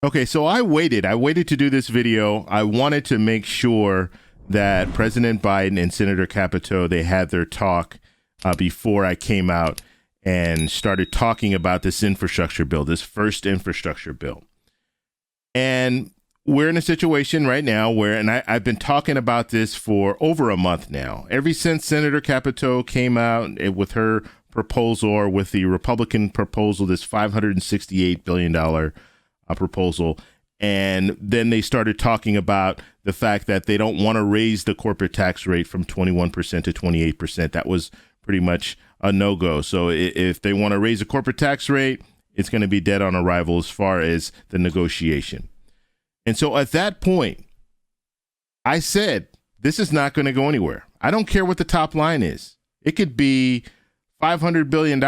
Okay, so I waited. I waited to do this video. I wanted to make sure that President Biden and Senator Capito, they had their talk before I came out and started talking about this infrastructure bill, this first infrastructure bill. And we're in a situation right now where, and I've been talking about this for over a month now, ever since Senator Capito came out with her proposal, or with the Republican proposal, this $568 billion proposal. And then they started talking about the fact that they don't want to raise the corporate tax rate from 21% to 28%. That was pretty much a no-go. So if they want to raise the corporate tax rate, it's going to be dead on arrival as far as the negotiation. And so at that point, I said, this is not going to go anywhere. I don't care what the top line is. It could be $500 billion.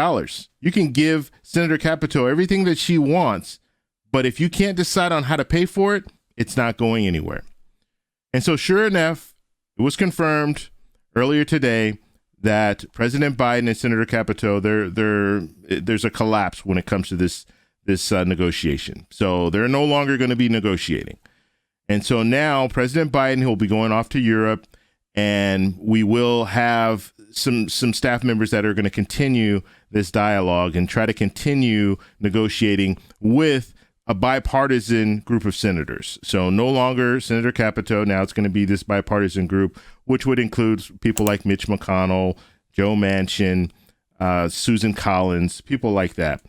You can give Senator Capito everything that she wants, but if you can't decide on how to pay for it, it's not going anywhere. And so sure enough, it was confirmed earlier today that President Biden and Senator Capito, there's a collapse when it comes to this negotiation. So they're no longer going to be negotiating. And so now President Biden will be going off to Europe, and we will have some staff members that are going to continue this dialogue and try to continue negotiating with a bipartisan group of senators. So no longer Senator Capito. Now it's going to be this bipartisan group, which would include people like Mitch McConnell, Joe Manchin, Susan Collins, people like that.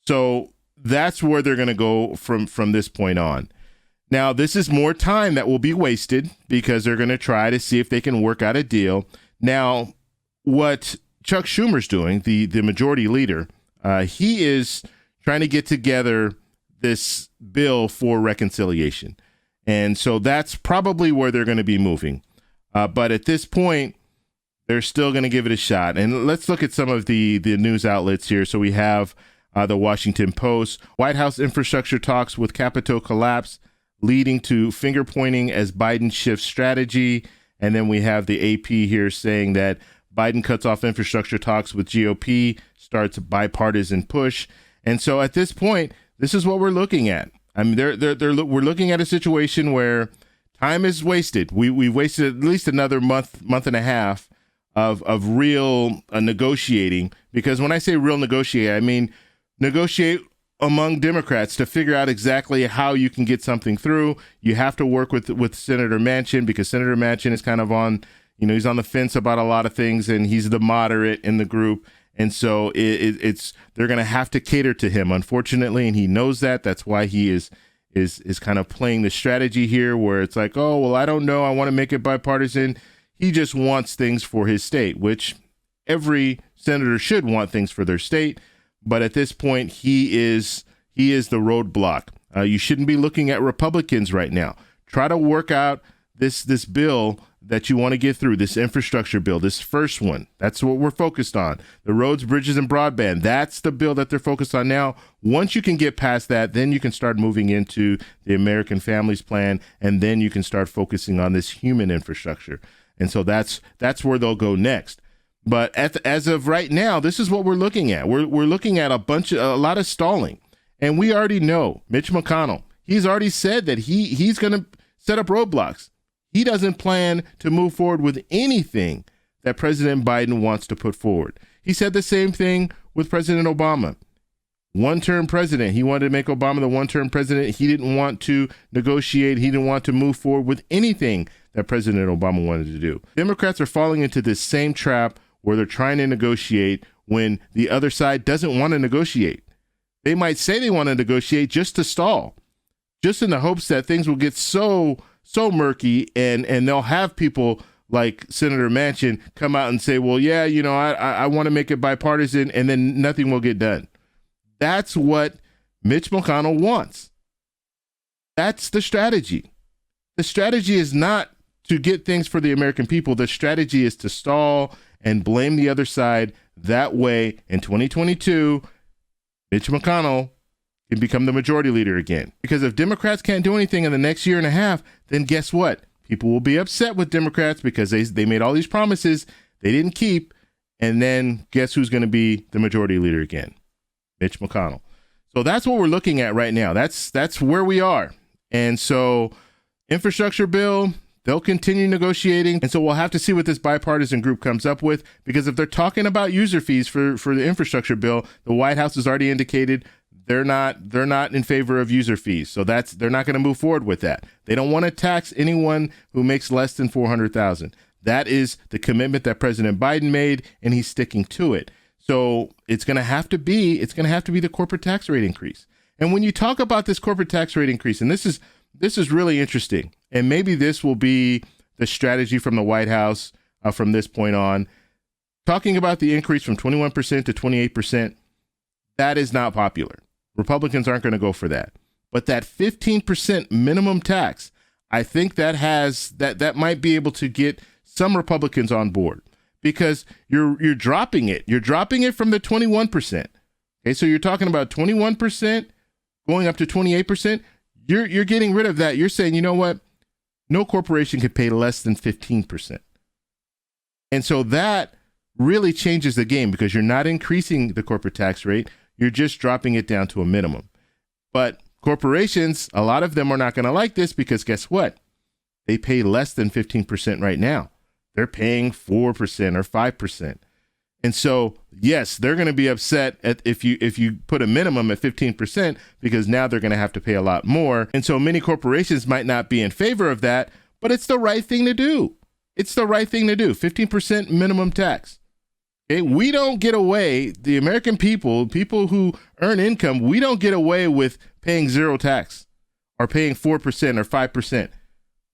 So that's where they're going to go from this point on. Now, this is more time that will be wasted because they're going to try to see if they can work out a deal. Now, what Chuck Schumer's doing, the majority leader, he is trying to get together this bill for reconciliation. And so that's probably where they're going to be moving. But at this point, they're still going to give it a shot. And let's look at some of the news outlets here. So we have the Washington Post, White House infrastructure talks with Capito collapse, leading to finger pointing as Biden shifts strategy. And then we have the AP here saying that Biden cuts off infrastructure talks with GOP, starts bipartisan push. And so at this point, this is what we're looking at. I mean, we're looking at a situation where time is wasted. We've wasted at least another month and a half of real negotiating. Because when I say real negotiate, I mean negotiate among Democrats to figure out exactly how you can get something through. You have to work with Senator Manchin, because Senator Manchin is kind of on, he's on the fence about a lot of things, and he's the moderate in the group. And so they're going to have to cater to him, unfortunately, and he knows that. That's why he is kind of playing the strategy here, where it's like, oh, well, I don't know, I want to make it bipartisan. He just wants things for his state, which every senator should want things for their state. But at this point, he is the roadblock. You shouldn't be looking at Republicans right now. Try to work out this bill that you want to get through, this infrastructure bill, this first one. That's what we're focused on. The roads, bridges, and broadband. That's the bill that they're focused on now. Once you can get past that, then you can start moving into the American Families Plan, and then you can start focusing on this human infrastructure. And so that's where they'll go next. But as of right now, this is what we're looking at. We're looking at a lot of stalling. And we already know Mitch McConnell, he's already said that he's going to set up roadblocks. He doesn't plan to move forward with anything that President Biden wants to put forward. He said the same thing with President Obama. One-term president. He wanted to make Obama the one-term president. He didn't want to negotiate. He didn't want to move forward with anything that President Obama wanted to do. Democrats are falling into this same trap where they're trying to negotiate when the other side doesn't want to negotiate. They might say they want to negotiate just to stall, just in the hopes that things will get so murky, and they'll have people like Senator Manchin come out and say, well, yeah, I want to make it bipartisan, and then nothing will get done. That's what Mitch McConnell wants. That's the strategy. The strategy is not to get things for the American people. The strategy is to stall and blame the other side. That way, in 2022, Mitch McConnell can become the majority leader again. Because if Democrats can't do anything in the next year and a half, then guess what? People will be upset with Democrats because they made all these promises they didn't keep. And then guess who's going to be the majority leader again? Mitch McConnell. So that's what we're looking at right now. That's where we are. And so infrastructure bill, they'll continue negotiating. And so we'll have to see what this bipartisan group comes up with, because if they're talking about user fees for the infrastructure bill, the White House has already indicated they're not in favor of user fees. So they're not going to move forward with that. They don't want to tax anyone who makes less than $400,000. That is the commitment that President Biden made, and he's sticking to it. So it's going to have to be the corporate tax rate increase. And when you talk about this corporate tax rate increase, and this is really interesting, and maybe this will be the strategy from the White House from this point on, talking about the increase from 21% to 28%, that is not popular. Republicans aren't going to go for that. But that 15% minimum tax, I think that might be able to get some Republicans on board, because you're dropping it. You're dropping it from the 21%. Okay, so you're talking about 21% going up to 28%. You're getting rid of that. You're saying, you know what? No corporation can pay less than 15%. And so that really changes the game, because you're not increasing the corporate tax rate. You're just dropping it down to a minimum. But corporations, a lot of them are not going to like this, because guess what? They pay less than 15% right now. They're paying 4% or 5%. And so, yes, they're going to be upset if you put a minimum at 15%, because now they're going to have to pay a lot more. And so many corporations might not be in favor of that, but it's the right thing to do. It's the right thing to do. 15% minimum tax. Okay, we don't get away, the American people who earn income, we don't get away with paying zero tax or paying 4% or 5%.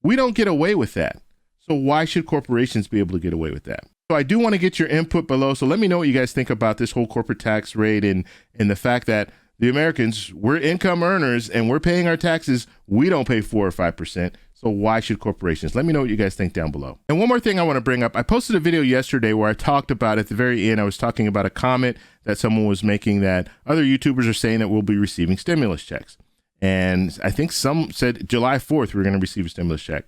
We don't get away with that. So why should corporations be able to get away with that? So I do want to get your input below. So let me know what you guys think about this whole corporate tax rate and the fact that the Americans, we're income earners and we're paying our taxes. We don't pay 4 or 5%. So why should corporations? Let me know what you guys think down below. And one more thing I want to bring up. I posted a video yesterday where I talked about, at the very end, I was talking about a comment that someone was making that other YouTubers are saying that we'll be receiving stimulus checks. And I think some said July 4th, we're going to receive a stimulus check.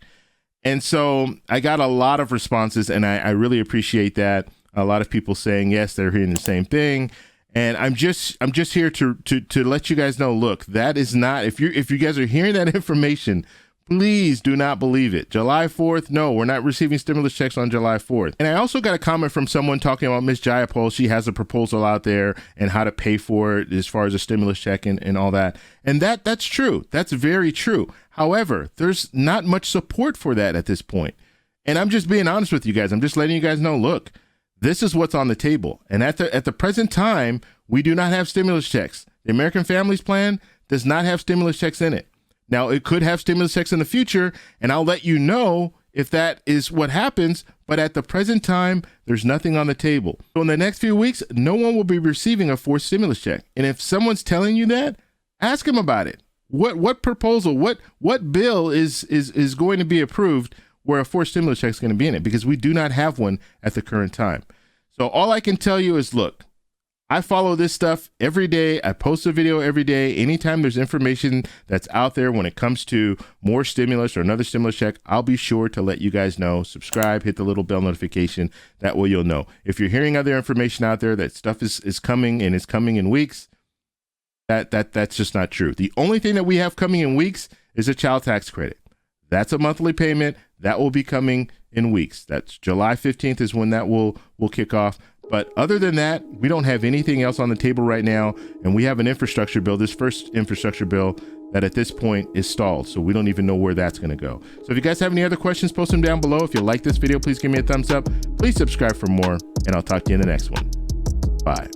And so I got a lot of responses, and I really appreciate that. A lot of people saying, yes, they're hearing the same thing. And I'm just here to let you guys know, look, that is not, if you guys are hearing that information, please do not believe it. July 4th, no, we're not receiving stimulus checks on July 4th. And I also got a comment from someone talking about Ms. Jayapal. She has a proposal out there and how to pay for it as far as a stimulus check and all that. And that's true. That's very true. However, there's not much support for that at this point. And I'm just being honest with you guys. I'm just letting you guys know, look, this is what's on the table. And at the present time, we do not have stimulus checks. The American Families Plan does not have stimulus checks in it. Now, it could have stimulus checks in the future, and I'll let you know if that is what happens. But at the present time, there's nothing on the table. So in the next few weeks, no one will be receiving a forced stimulus check. And if someone's telling you that, ask them about it. What proposal, what bill is going to be approved where a forced stimulus check is going to be in it? Because we do not have one at the current time. So all I can tell you is, look, I follow this stuff every day. I post a video every day. Anytime there's information that's out there when it comes to more stimulus or another stimulus check, I'll be sure to let you guys know. Subscribe, hit the little bell notification. That way you'll know. If you're hearing other information out there that stuff is coming and is coming in weeks, that's just not true. The only thing that we have coming in weeks is a child tax credit. That's a monthly payment. That will be coming in weeks. That's July 15th is when that will kick off. But other than that, we don't have anything else on the table right now. And we have an infrastructure bill, this first infrastructure bill, that at this point is stalled. So we don't even know where that's going to go. So if you guys have any other questions, post them down below. If you like this video, please give me a thumbs up. Please subscribe for more, and I'll talk to you in the next one. Bye.